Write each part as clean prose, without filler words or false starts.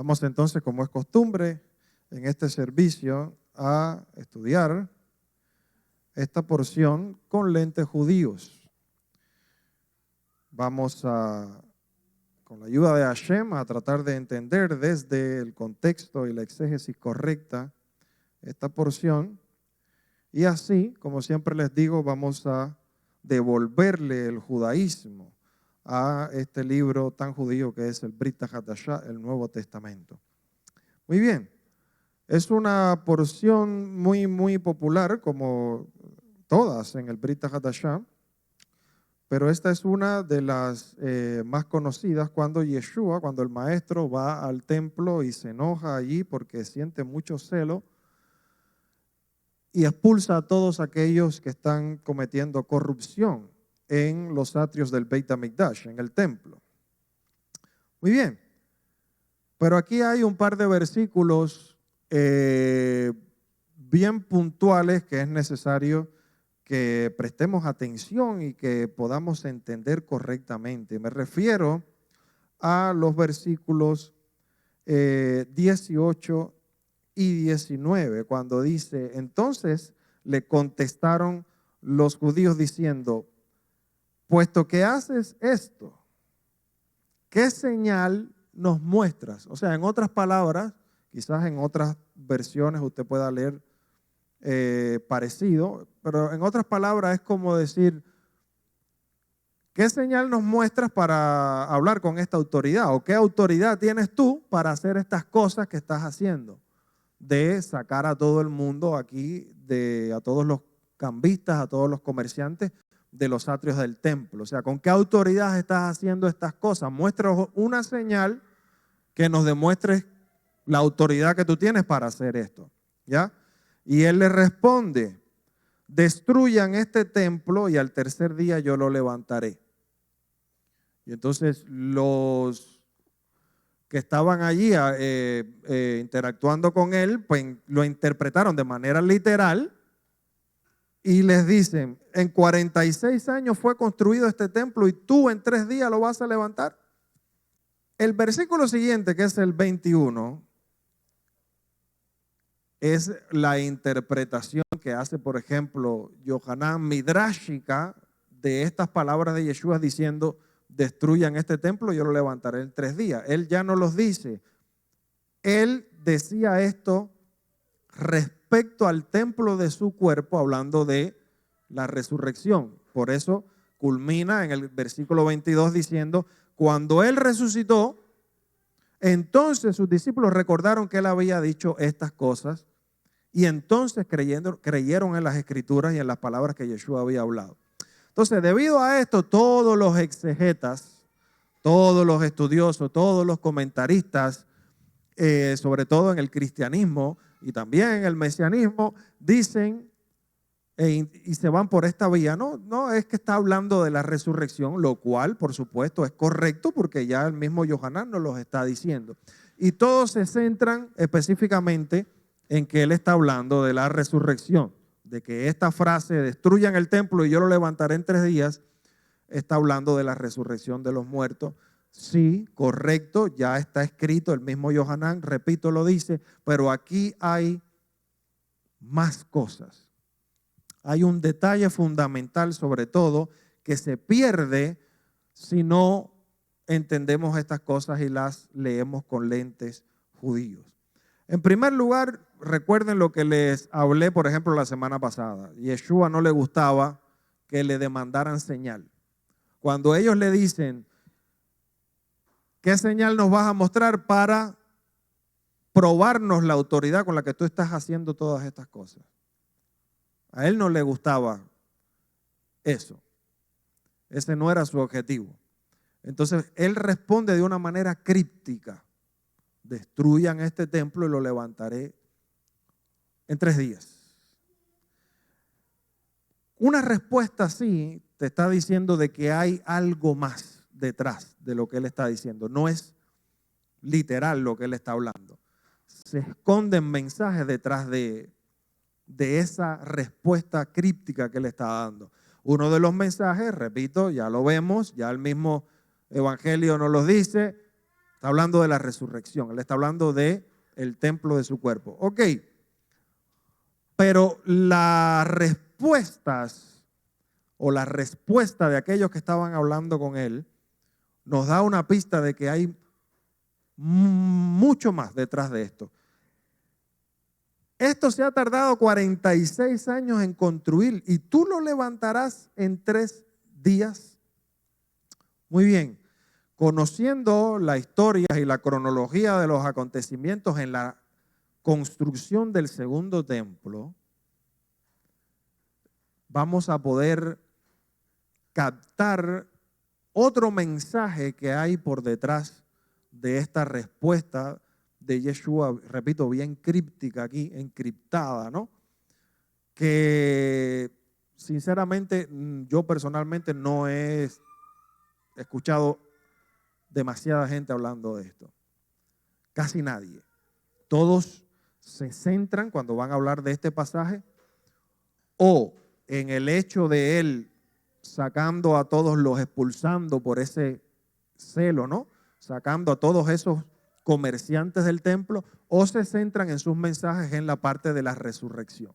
Vamos entonces, como es costumbre, en este servicio a estudiar esta porción con lentes judíos. Vamos con la ayuda de Hashem, a tratar de entender desde el contexto y la exégesis correcta esta porción. Y así, como siempre les digo, vamos a devolverle el judaísmo a este libro tan judío que es el Brit HaDashah, el Nuevo Testamento. Muy bien, es una porción muy popular, como todas en el Brit HaDashah, pero esta es una de las más conocidas cuando Yeshua, cuando el maestro va al templo y se enoja allí porque siente mucho celo y expulsa a todos aquellos que están cometiendo corrupción en los atrios del Beit HaMikdash, en el templo. Muy bien, pero aquí hay un par de versículos bien puntuales que es necesario que prestemos atención y que podamos entender correctamente. Me refiero a los versículos 18 y 19, cuando dice: entonces le contestaron los judíos diciendo, puesto que haces esto, ¿qué señal nos muestras? O sea, en otras palabras, quizás en otras versiones usted pueda leer parecido, pero en otras palabras es como decir, ¿qué señal nos muestras para hablar con esta autoridad? ¿O qué autoridad tienes tú para hacer estas cosas que estás haciendo? De sacar a todo el mundo aquí, a todos los cambistas, a todos los comerciantes de los atrios del templo. O sea, ¿con qué autoridad estás haciendo estas cosas? Muéstranos una señal que nos demuestre la autoridad que tú tienes para hacer esto, ¿ya? Y él le responde, destruyan este templo y al tercer día yo lo levantaré. Y entonces los que estaban allí interactuando con él, pues lo interpretaron de manera literal y les dicen, en 46 años fue construido este templo y tú en 3 días lo vas a levantar. El versículo siguiente, que es el 21, es la interpretación que hace, por ejemplo, Yohanan Midrashika de estas palabras de Yeshua diciendo, destruyan este templo y yo lo levantaré en 3 días. Él ya no los dice. Él decía esto respecto al templo de su cuerpo, hablando de la resurrección. Por eso culmina en el versículo 22 diciendo, cuando él resucitó, entonces sus discípulos recordaron que él había dicho estas cosas y entonces creyeron en las escrituras y en las palabras que Yeshua había hablado. Entonces, debido a esto, todos los exegetas, todos los estudiosos, todos los comentaristas, sobre todo en el cristianismo y también en el mesianismo, dicen y se van por esta vía. No es que está hablando de la resurrección, lo cual, por supuesto, es correcto porque ya el mismo Yohanan nos lo está diciendo. Y todos se centran específicamente en que él está hablando de la resurrección, de que esta frase, destruyan el templo y yo lo levantaré en 3 días, está hablando de la resurrección de los muertos. Sí, correcto, ya está escrito, el mismo Yohanan, repito, lo dice, pero aquí hay más cosas. Hay un detalle fundamental, sobre todo, que se pierde si no entendemos estas cosas y las leemos con lentes judíos. En primer lugar, recuerden lo que les hablé, por ejemplo, la semana pasada. Yeshua no le gustaba que le demandaran señal. Cuando ellos le dicen, ¿qué señal nos vas a mostrar para probarnos la autoridad con la que tú estás haciendo todas estas cosas? A él no le gustaba eso. Ese no era su objetivo. Entonces, él responde de una manera críptica. Destruyan este templo y lo levantaré en 3 días. Una respuesta así te está diciendo de que hay algo más detrás de lo que él está diciendo. No es literal lo que él está hablando. Se esconden mensajes detrás de esa respuesta críptica que él está dando. Uno de los mensajes, repito, ya lo vemos, ya el mismo Evangelio nos lo dice, Está hablando de la resurrección. Él está hablando de el templo de su cuerpo. Ok. Pero las respuestas o la respuesta de aquellos que estaban hablando con él nos da una pista de que hay mucho más detrás de esto. Esto se ha tardado 46 años en construir y tú lo levantarás en 3 días. Muy bien, conociendo la historia y la cronología de los acontecimientos en la construcción del segundo templo, vamos a poder captar otro mensaje que hay por detrás de esta respuesta de Yeshua, repito, bien críptica aquí, encriptada, ¿no? Que sinceramente yo personalmente no he escuchado demasiada gente hablando de esto. Casi nadie. Todos se centran cuando van a hablar de este pasaje o en el hecho de él sacando a todos los, expulsando por ese celo, ¿no? Sacando a todos esos comerciantes del templo, o se centran en sus mensajes en la parte de la resurrección.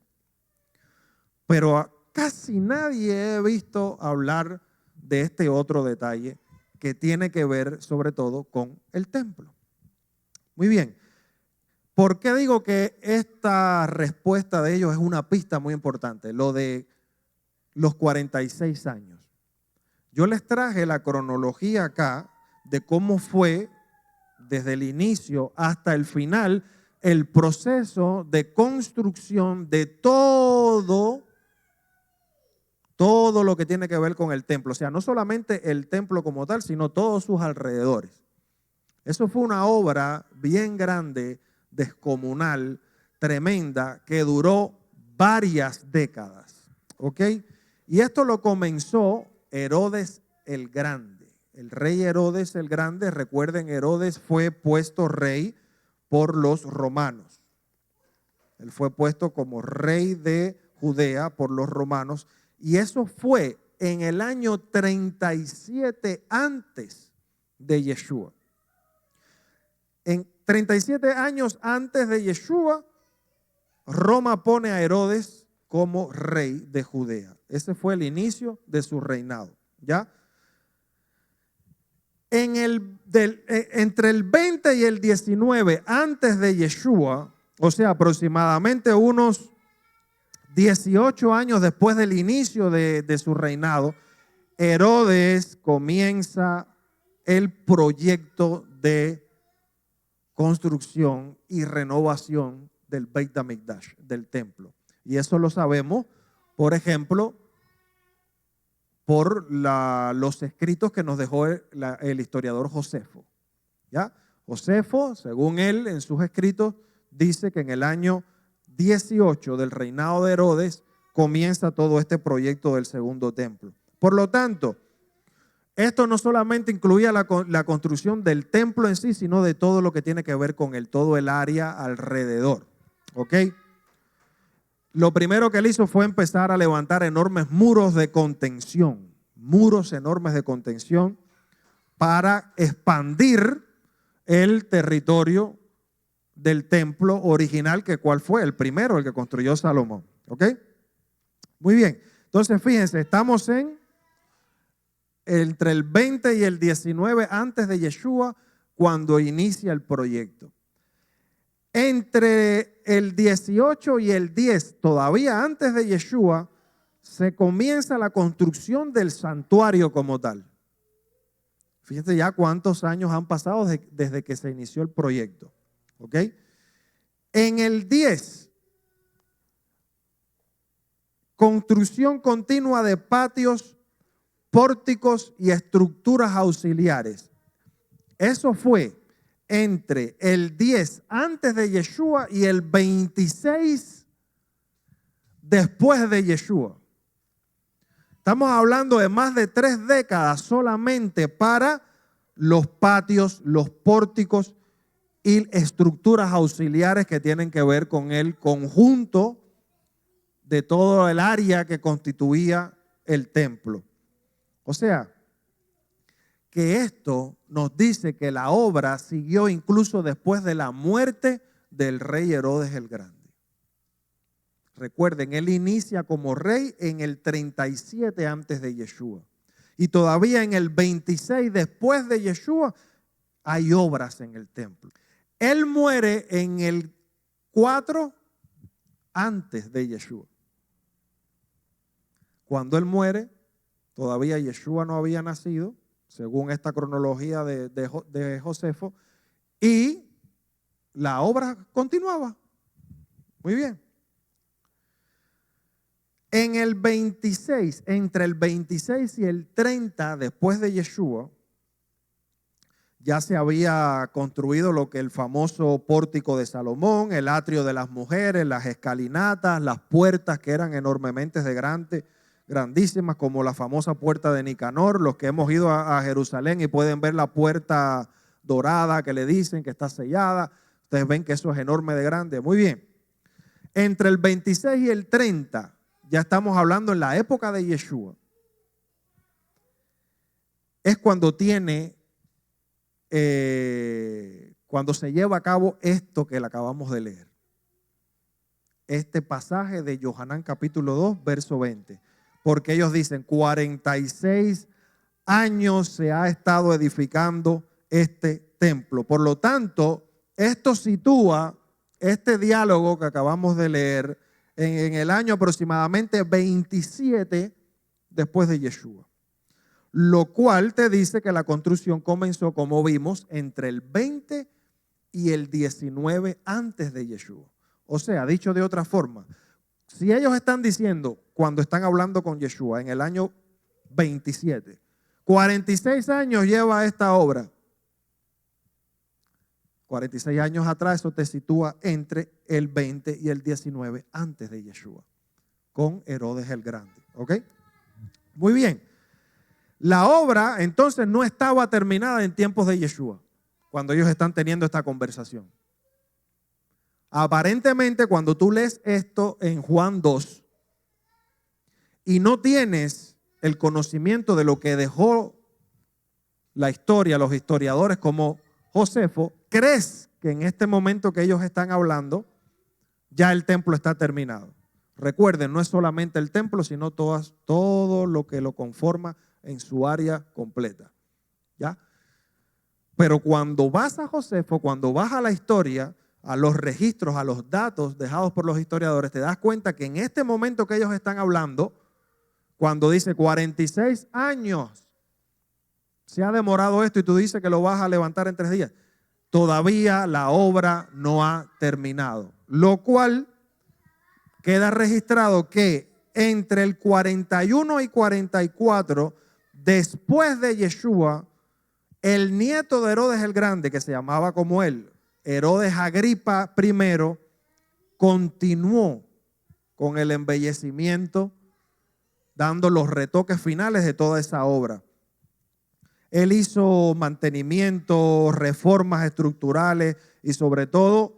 Pero a casi nadie he visto hablar de este otro detalle que tiene que ver sobre todo con el templo. Muy bien. ¿Por qué digo que esta respuesta de ellos es una pista muy importante? Lo de los 46 años. Yo les traje la cronología acá de cómo fue desde el inicio hasta el final el proceso de construcción de todo lo que tiene que ver con el templo. O sea, no solamente el templo como tal, sino todos sus alrededores. Eso fue una obra bien grande, descomunal, tremenda, que duró varias décadas. ¿Ok? Y esto lo comenzó Herodes el Grande. El rey Herodes el Grande, recuerden, Herodes fue puesto rey por los romanos. Él fue puesto como rey de Judea por los romanos. Y eso fue en el año 37 antes de Yeshua. En 37 años antes de Yeshua, Roma pone a Herodes como rey de Judea. Ese fue el inicio de su reinado, ¿ya? Entre el 20 y el 19 antes de Yeshua, o sea, aproximadamente unos 18 años después del inicio de su reinado, Herodes comienza el proyecto de construcción y renovación del Beit HaMikdash, del templo. Y eso lo sabemos, por ejemplo, por los escritos que nos dejó el historiador Josefo. ¿Ya? Josefo, según él, en sus escritos, dice que en el año 18 del reinado de Herodes comienza todo este proyecto del segundo templo. Por lo tanto, esto no solamente incluía la construcción del templo en sí, sino de todo lo que tiene que ver con todo el área alrededor. ¿Ok? Lo primero que él hizo fue empezar a levantar enormes muros de contención, muros enormes de contención para expandir el territorio del templo original, que cuál fue el primero, el que construyó Salomón. ¿Ok? Muy bien. Entonces, fíjense, estamos entre el 20 y el 19 antes de Yeshua, cuando inicia el proyecto. Entre el 18 y el 10, todavía antes de Yeshua, se comienza la construcción del santuario como tal. Fíjense ya cuántos años han pasado desde que se inició el proyecto. ¿Ok? En el 10, construcción continua de patios, pórticos y estructuras auxiliares. Eso fue entre el 10 antes de Yeshua y el 26 después de Yeshua. Estamos hablando de más de 3 décadas solamente para los patios, los pórticos y estructuras auxiliares que tienen que ver con el conjunto de todo el área que constituía el templo. O sea, que esto nos dice que la obra siguió incluso después de la muerte del rey Herodes el Grande. Recuerden, él inicia como rey en el 37 antes de Yeshua. Y todavía en el 26 después de Yeshua hay obras en el templo. Él muere en el 4 antes de Yeshua. Cuando él muere, todavía Yeshua no había nacido, según esta cronología de Josefo, y la obra continuaba. Muy bien. En el 26, entre el 26 y el 30 después de Yeshua, ya se había construido lo que el famoso pórtico de Salomón, el atrio de las mujeres, las escalinatas, las puertas que eran enormemente grandísimas, como la famosa puerta de Nicanor. Los que hemos ido a Jerusalén y pueden ver la puerta dorada que le dicen que está sellada, ustedes ven que eso es enorme de grande. Muy bien. Entre el 26 y el 30, ya estamos hablando en la época de Yeshua, es cuando cuando se lleva a cabo esto que le acabamos de leer. Este pasaje de Yohanan capítulo 2, verso 20. Porque ellos dicen, 46 años se ha estado edificando este templo. Por lo tanto, esto sitúa este diálogo que acabamos de leer en el año aproximadamente 27 después de Yeshua. Lo cual te dice que la construcción comenzó, como vimos, entre el 20 y el 19 antes de Yeshua. O sea, dicho de otra forma, si ellos están diciendo, cuando están hablando con Yeshua, en el año 27, 46 años lleva esta obra. 46 años atrás, eso te sitúa entre el 20 y el 19 antes de Yeshua, con Herodes el Grande. ¿Ok? Muy bien. La obra entonces no estaba terminada en tiempos de Yeshua, cuando ellos están teniendo esta conversación. Aparentemente, cuando tú lees esto en Juan 2 y no tienes el conocimiento de lo que dejó la historia, los historiadores como Josefo, crees que en este momento que ellos están hablando, ya el templo está terminado. Recuerden, no es solamente el templo, sino todo lo que lo conforma en su área completa. ¿Ya? Pero cuando vas a Josefo, cuando vas a la historia, a los registros, a los datos dejados por los historiadores, te das cuenta que en este momento que ellos están hablando, cuando dice 46 años se ha demorado esto y tú dices que lo vas a levantar en 3 días, todavía la obra no ha terminado. Lo cual queda registrado que entre el 41 y 44, después de Yeshua, el nieto de Herodes el Grande, que se llamaba como él, Herodes Agripa I, continuó con el embellecimiento, dando los retoques finales de toda esa obra. Él hizo mantenimiento, reformas estructurales y sobre todo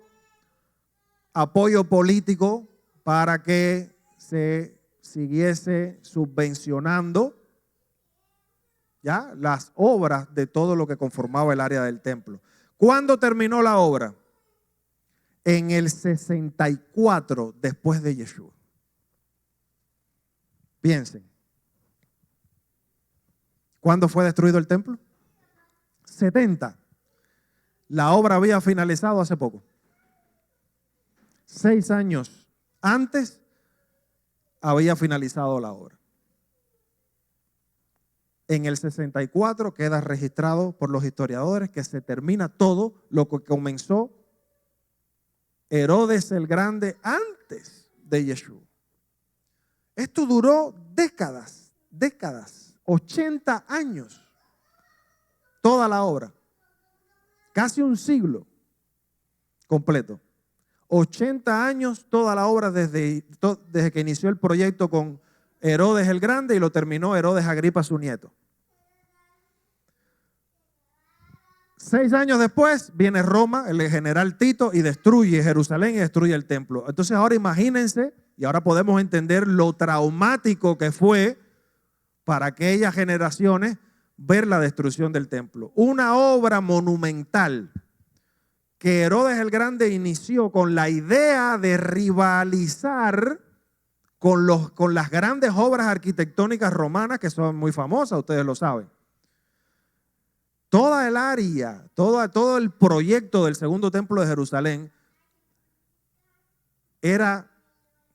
apoyo político para que se siguiese subvencionando ya las obras de todo lo que conformaba el área del templo. ¿Cuándo terminó la obra? En el 64 después de Yeshua. Piensen. ¿Cuándo fue destruido el templo? 70. La obra había finalizado hace poco. 6 años antes había finalizado la obra. En el 64 queda registrado por los historiadores que se termina todo lo que comenzó Herodes el Grande antes de Yeshua. Esto duró décadas, 80 años, toda la obra, casi un siglo completo. 80 años toda la obra desde que inició el proyecto con Herodes el Grande y lo terminó Herodes Agripa, su nieto. 6 años después viene Roma, el general Tito, y destruye Jerusalén y destruye el templo. Entonces ahora imagínense, y ahora podemos entender lo traumático que fue para aquellas generaciones ver la destrucción del templo. Una obra monumental que Herodes el Grande inició con la idea de rivalizar con las grandes obras arquitectónicas romanas que son muy famosas, ustedes lo saben. Toda el área, todo el proyecto del segundo templo de Jerusalén era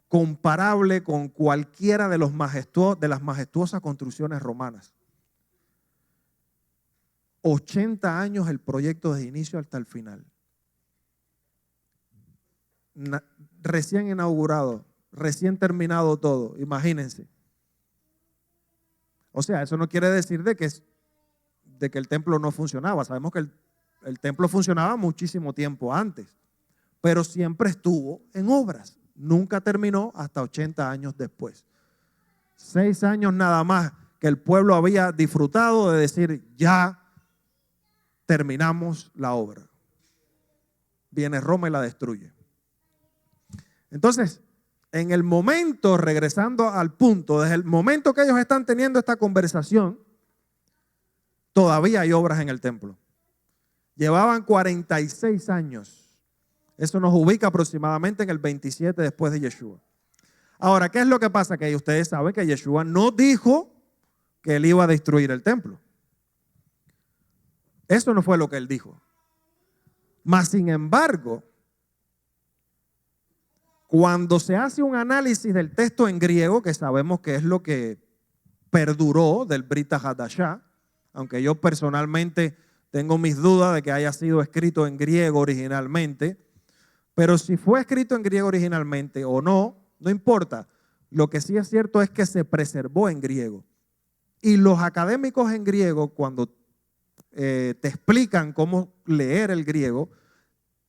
comparable con cualquiera de las majestuosas construcciones romanas. 80 años el proyecto desde inicio hasta el final. Recién inaugurado, recién terminado todo, imagínense. O sea, eso no quiere decir de que el templo no funcionaba. Sabemos que el templo funcionaba muchísimo tiempo antes, pero siempre estuvo en obras. Nunca terminó hasta 80 años después. 6 años nada más que el pueblo había disfrutado de decir, ya terminamos la obra. Viene Roma y la destruye. Entonces, en el momento, regresando al punto, desde el momento que ellos están teniendo esta conversación, todavía hay obras en el templo. Llevaban 46 años. Eso nos ubica aproximadamente en el 27 después de Yeshua. Ahora, ¿qué es lo que pasa? Que ustedes saben que Yeshua no dijo que él iba a destruir el templo. Eso no fue lo que él dijo. Mas, sin embargo, cuando se hace un análisis del texto en griego, que sabemos que es lo que perduró del Brit Hadashah, aunque yo personalmente tengo mis dudas de que haya sido escrito en griego originalmente, pero si fue escrito en griego originalmente o no, no importa. Lo que sí es cierto es que se preservó en griego. Y los académicos en griego, cuando te explican cómo leer el griego,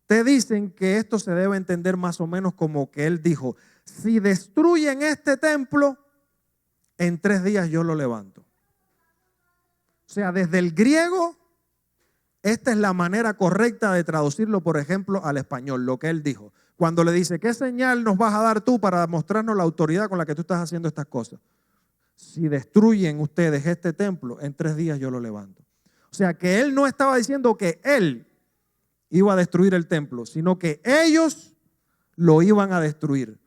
te dicen que esto se debe entender más o menos como que él dijo, si destruyen este templo, en 3 días yo lo levanto. O sea, desde el griego, esta es la manera correcta de traducirlo, por ejemplo, al español, lo que él dijo. Cuando le dice, ¿qué señal nos vas a dar tú para mostrarnos la autoridad con la que tú estás haciendo estas cosas? Si destruyen ustedes este templo, en 3 días yo lo levanto. O sea, que él no estaba diciendo que él iba a destruir el templo, sino que ellos lo iban a destruir.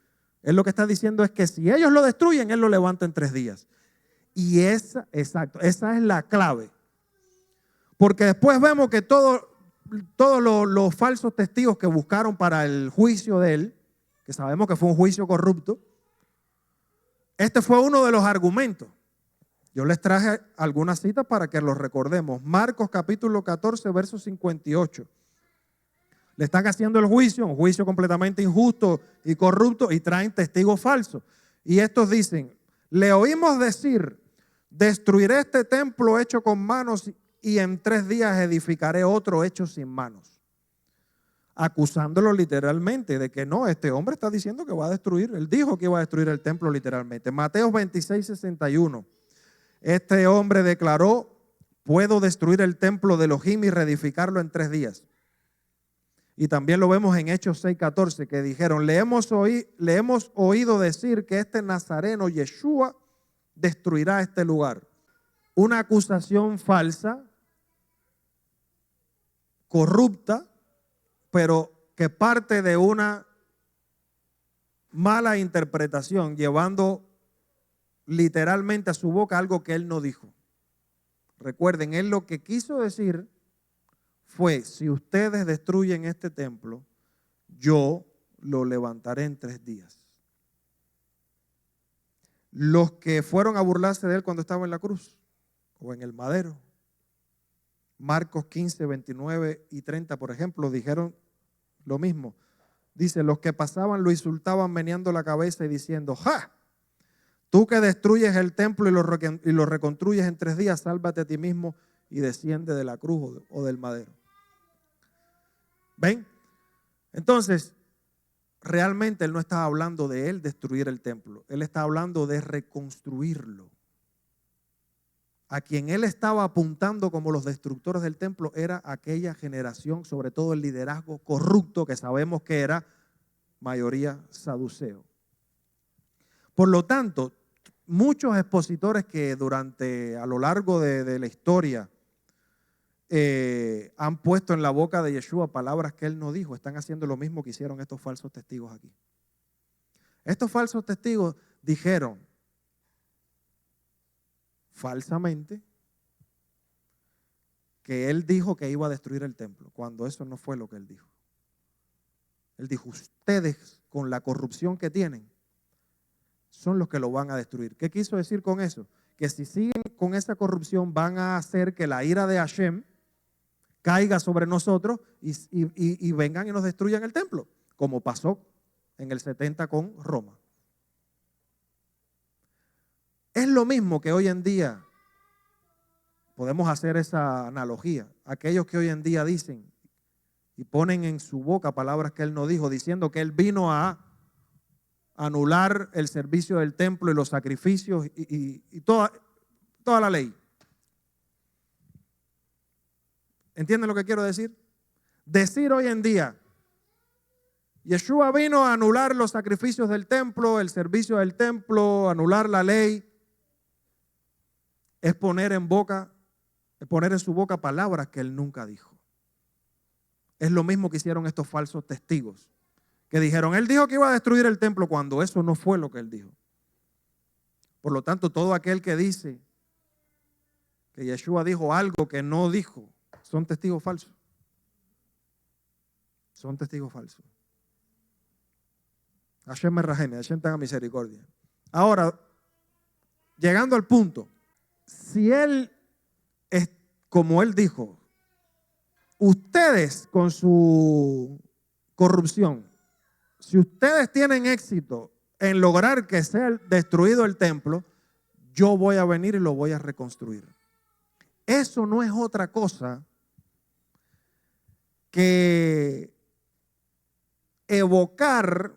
Él lo que está diciendo es que si ellos lo destruyen, él lo levanta en 3 días. Y esa es la clave. Porque después vemos que todos los falsos testigos que buscaron para el juicio de él, que sabemos que fue un juicio corrupto, este fue uno de los argumentos. Yo les traje algunas citas para que los recordemos. Marcos capítulo 14, verso 58. Le están haciendo el juicio, un juicio completamente injusto y corrupto, y traen testigos falsos. Y estos dicen, le oímos decir, destruiré este templo hecho con manos y en 3 días edificaré otro hecho sin manos. Acusándolo literalmente de que no, este hombre está diciendo que va a destruir. Él dijo que iba a destruir el templo literalmente. Mateo 26, 61. Este hombre declaró, puedo destruir el templo de Elohim y reedificarlo en 3 días. Y también lo vemos en Hechos 6:14, que dijeron, le hemos oído decir que este nazareno Yeshua destruirá este lugar. Una acusación falsa, corrupta, pero que parte de una mala interpretación, llevando literalmente a su boca algo que él no dijo. Recuerden, él lo que quiso decir fue, si ustedes destruyen este templo, yo lo levantaré en 3 días. Los que fueron a burlarse de él cuando estaba en la cruz o en el madero, Marcos 15, 29 y 30, por ejemplo, dijeron lo mismo. Dice, los que pasaban lo insultaban meneando la cabeza y diciendo, ¡ja! Tú que destruyes el templo y lo reconstruyes en 3 días, sálvate a ti mismo y desciende de la cruz o del madero. ¿Ven? Entonces, realmente él no estaba hablando de él destruir el templo. Él estaba hablando de reconstruirlo. A quien él estaba apuntando como los destructores del templo era aquella generación, sobre todo el liderazgo corrupto que sabemos que era mayoría saduceo. Por lo tanto, muchos expositores que a lo largo de la historia han puesto en la boca de Yeshua palabras que él no dijo, están haciendo lo mismo que hicieron estos falsos testigos aquí. Estos falsos testigos dijeron falsamente que él dijo que iba a destruir el templo, cuando eso no fue lo que él dijo. Él dijo, ustedes con la corrupción que tienen son los que lo van a destruir. ¿Qué quiso decir con eso? Que si siguen con esa corrupción van a hacer que la ira de Hashem caiga sobre nosotros y vengan y nos destruyan el templo, como pasó en el 70 con Roma. Es lo mismo que hoy en día, podemos hacer esa analogía, aquellos que hoy en día dicen y ponen en su boca palabras que él no dijo, diciendo que él vino a anular el servicio del templo y los sacrificios y toda la ley. ¿Entienden lo que quiero decir? Decir hoy en día, Yeshua vino a anular los sacrificios del templo, el servicio del templo, anular la ley, es poner en su boca palabras que él nunca dijo. Es lo mismo que hicieron estos falsos testigos, que dijeron, él dijo que iba a destruir el templo cuando eso no fue lo que él dijo. Por lo tanto, todo aquel que dice que Yeshua dijo algo que no dijo, son testigos falsos. Son testigos falsos. Hashem me rajeme, Hashem tenga misericordia. Ahora, llegando al punto, si él es como él dijo, ustedes con su corrupción, si ustedes tienen éxito en lograr que sea destruido el templo, yo voy a venir y lo voy a reconstruir. Eso no es otra cosa que evocar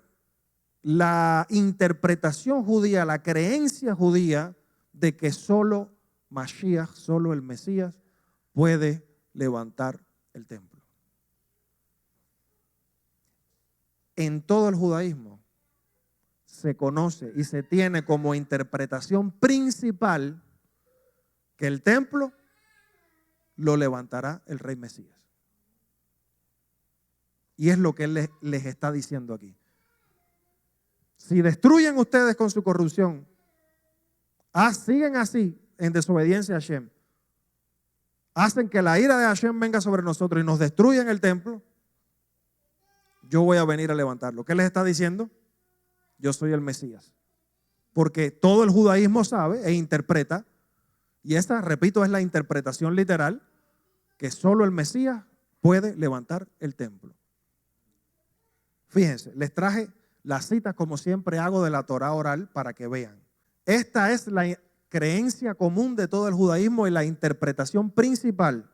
la interpretación judía, la creencia judía de que solo Mashiach, solo el Mesías puede levantar el templo. En todo el judaísmo se conoce y se tiene como interpretación principal que el templo lo levantará el Rey Mesías. Y es lo que él les está diciendo aquí. Si destruyen ustedes con su corrupción, siguen así en desobediencia a Hashem, hacen que la ira de Hashem venga sobre nosotros y nos destruyen el templo, yo voy a venir a levantarlo. ¿Qué les está diciendo? Yo soy el Mesías. Porque todo el judaísmo sabe e interpreta, y esta, repito, es la interpretación literal, que solo el Mesías puede levantar el templo. Fíjense, les traje las citas como siempre hago de la Torá oral para que vean. Esta es la creencia común de todo el judaísmo y la interpretación principal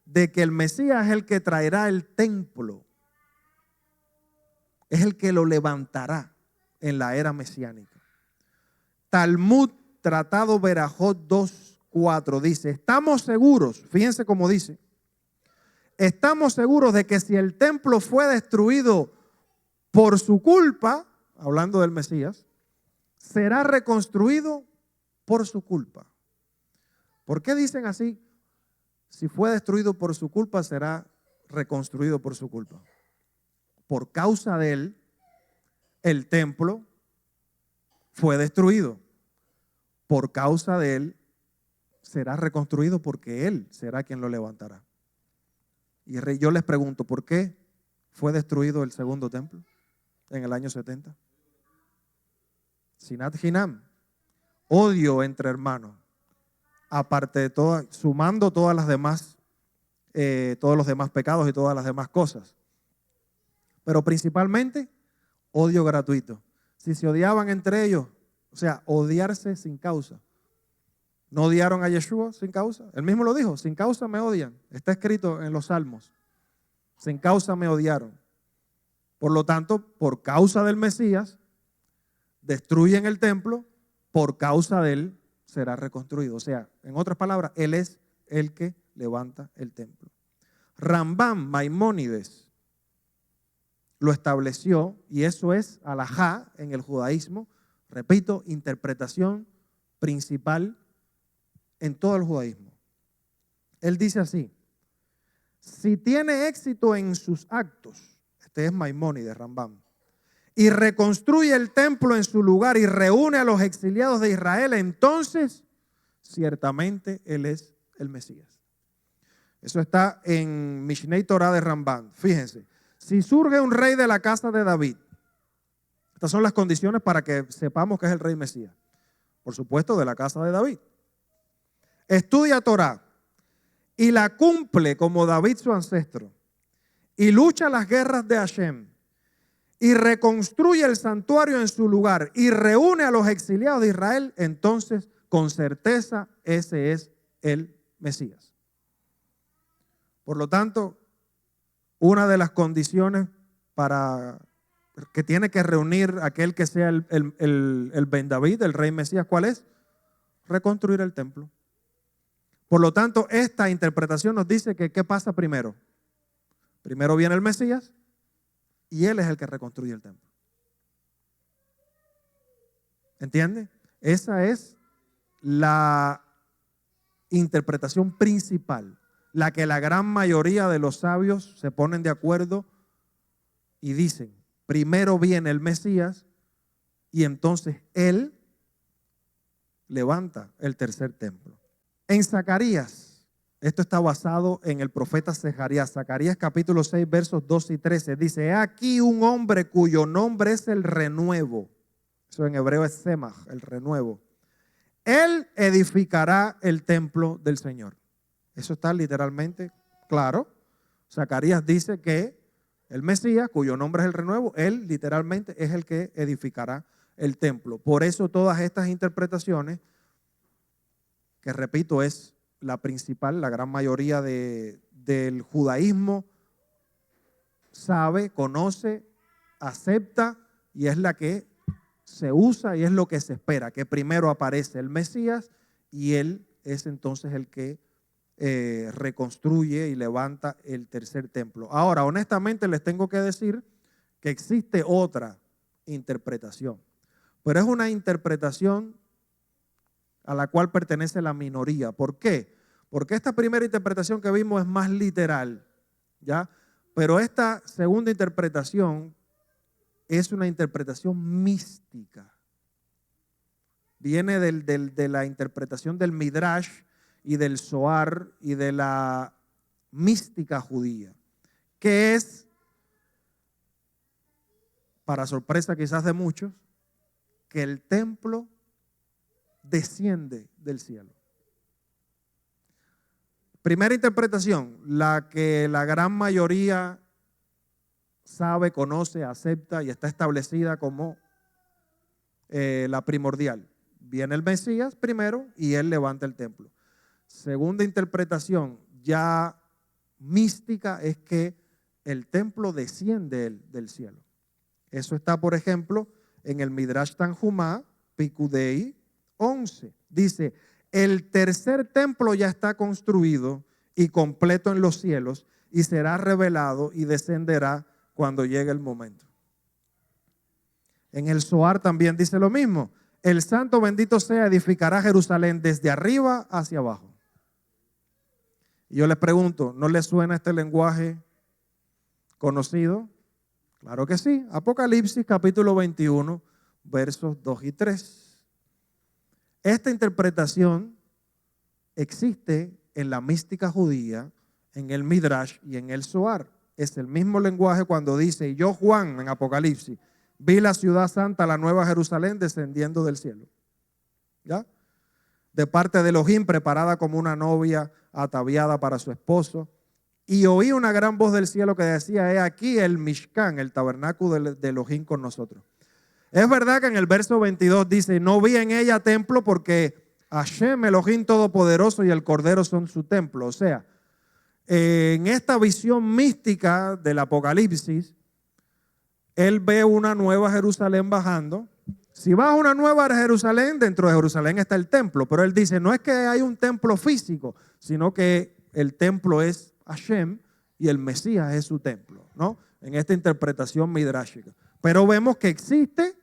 de que el Mesías es el que traerá el templo. Es el que lo levantará en la era mesiánica. Talmud, Tratado Berajot 2:4 dice, estamos seguros, fíjense cómo dice, estamos seguros de que si el templo fue destruido por su culpa, hablando del Mesías, será reconstruido por su culpa. ¿Por qué dicen así? Si fue destruido por su culpa, será reconstruido por su culpa. Por causa de él, el templo fue destruido. Por causa de él, será reconstruido porque él será quien lo levantará. Y yo les pregunto, ¿por qué fue destruido el segundo templo en el año 70? Sinat Hinam, odio entre hermanos, aparte de todo, sumando todas las demás, todos los demás pecados y todas las demás cosas. Pero principalmente, odio gratuito. Si se odiaban entre ellos, o sea, odiarse sin causa. ¿No odiaron a Yeshua sin causa? Él mismo lo dijo, sin causa me odian. Está escrito en los Salmos. Sin causa me odiaron. Por lo tanto, por causa del Mesías, destruyen el templo, por causa de él será reconstruido. O sea, en otras palabras, él es el que levanta el templo. Rambam, Maimónides, lo estableció, y eso es alajá en el judaísmo, repito, interpretación principal en todo el judaísmo. Él dice así: si tiene éxito en sus actos, este es Maimónides, Rambam, y reconstruye el templo en su lugar y reúne a los exiliados de Israel, entonces ciertamente él es el Mesías. Eso está en Mishnei Torah de Rambam. Fíjense, si surge un rey de la casa de David, estas son las condiciones para que sepamos que es el rey Mesías. Por supuesto, de la casa de David. Estudia Torah y la cumple como David su ancestro, y lucha las guerras de Hashem, y reconstruye el santuario en su lugar, y reúne a los exiliados de Israel, entonces con certeza ese es el Mesías. Por lo tanto, una de las condiciones para que tiene que reunir aquel que sea el Ben David, el rey Mesías, ¿cuál es? Reconstruir el templo. Por lo tanto, esta interpretación nos dice que ¿qué pasa primero? Primero viene el Mesías y él es el que reconstruye el templo. ¿Entiende? Esa es la interpretación principal, la que la gran mayoría de los sabios se ponen de acuerdo y dicen: primero viene el Mesías y entonces él levanta el tercer templo. En Zacarías, esto está basado en el profeta Zacarías, Zacarías capítulo 6 versos 12 y 13, dice: he aquí un hombre cuyo nombre es el renuevo. Eso en hebreo es Semach, el renuevo. Él edificará el templo del Señor. Eso está literalmente claro. Zacarías dice que el Mesías, cuyo nombre es el renuevo, él literalmente es el que edificará el templo. Por eso todas estas interpretaciones, que repito es la principal, la gran mayoría del judaísmo sabe, conoce, acepta y es la que se usa y es lo que se espera, que primero aparece el Mesías y él es entonces el que reconstruye y levanta el tercer templo. Ahora, honestamente les tengo que decir que existe otra interpretación, pero es una interpretación a la cual pertenece la minoría. ¿Por qué? Porque esta primera interpretación que vimos es más literal, ¿ya? Pero esta segunda interpretación es una interpretación mística. Viene de la interpretación del Midrash y del Zohar y de la mística judía, que es, para sorpresa quizás de muchos, que el templo desciende del cielo. Primera interpretación, la que la gran mayoría sabe, conoce, acepta y está establecida como la primordial. Viene el Mesías primero y él levanta el templo. Segunda interpretación, ya mística, es que el templo desciende del cielo. Eso está, por ejemplo, en el Midrash Tanjumá, Pikudei 11. Dice: el tercer templo ya está construido y completo en los cielos y será revelado y descenderá cuando llegue el momento. En el Zohar también dice lo mismo: el santo bendito sea edificará Jerusalén desde arriba hacia abajo. Y yo les pregunto, ¿no les suena este lenguaje conocido? Claro que sí. Apocalipsis capítulo 21, versos 2 y 3. Esta interpretación existe en la mística judía, en el Midrash y en el Zohar. Es el mismo lenguaje cuando dice: yo, Juan, en Apocalipsis, vi la ciudad santa, la nueva Jerusalén, descendiendo del cielo. ¿Ya? De parte de Elohim, preparada como una novia ataviada para su esposo. Y oí una gran voz del cielo que decía: he aquí el Mishkan, el tabernáculo de Elohim con nosotros. Es verdad que en el verso 22 dice: no vi en ella templo porque Hashem, Elohim Todopoderoso y el Cordero son su templo. O sea, en esta visión mística del Apocalipsis, él ve una nueva Jerusalén bajando. Si vas a una nueva Jerusalén, dentro de Jerusalén está el templo, pero él dice: no es que hay un templo físico, sino que el templo es Hashem y el Mesías es su templo, ¿no? En esta interpretación midrashica. Pero vemos que existe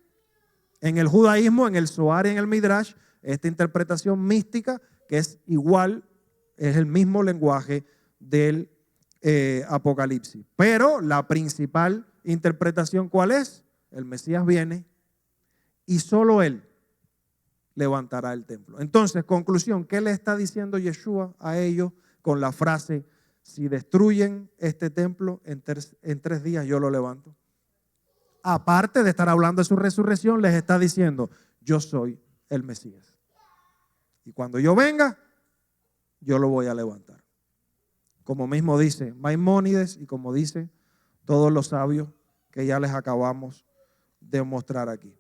en el judaísmo, en el Zohar y en el Midrash, esta interpretación mística que es igual, es el mismo lenguaje del Apocalipsis. Pero la principal interpretación, ¿cuál es? El Mesías viene y solo Él levantará el templo. Entonces, conclusión, ¿qué le está diciendo Yeshua a ellos con la frase, si destruyen este templo en 3 días yo lo levanto? Aparte de estar hablando de su resurrección, les está diciendo, yo soy el Mesías. Y cuando yo venga, yo lo voy a levantar. Como mismo dice Maimónides y como dice todos los sabios que ya les acabamos de mostrar aquí.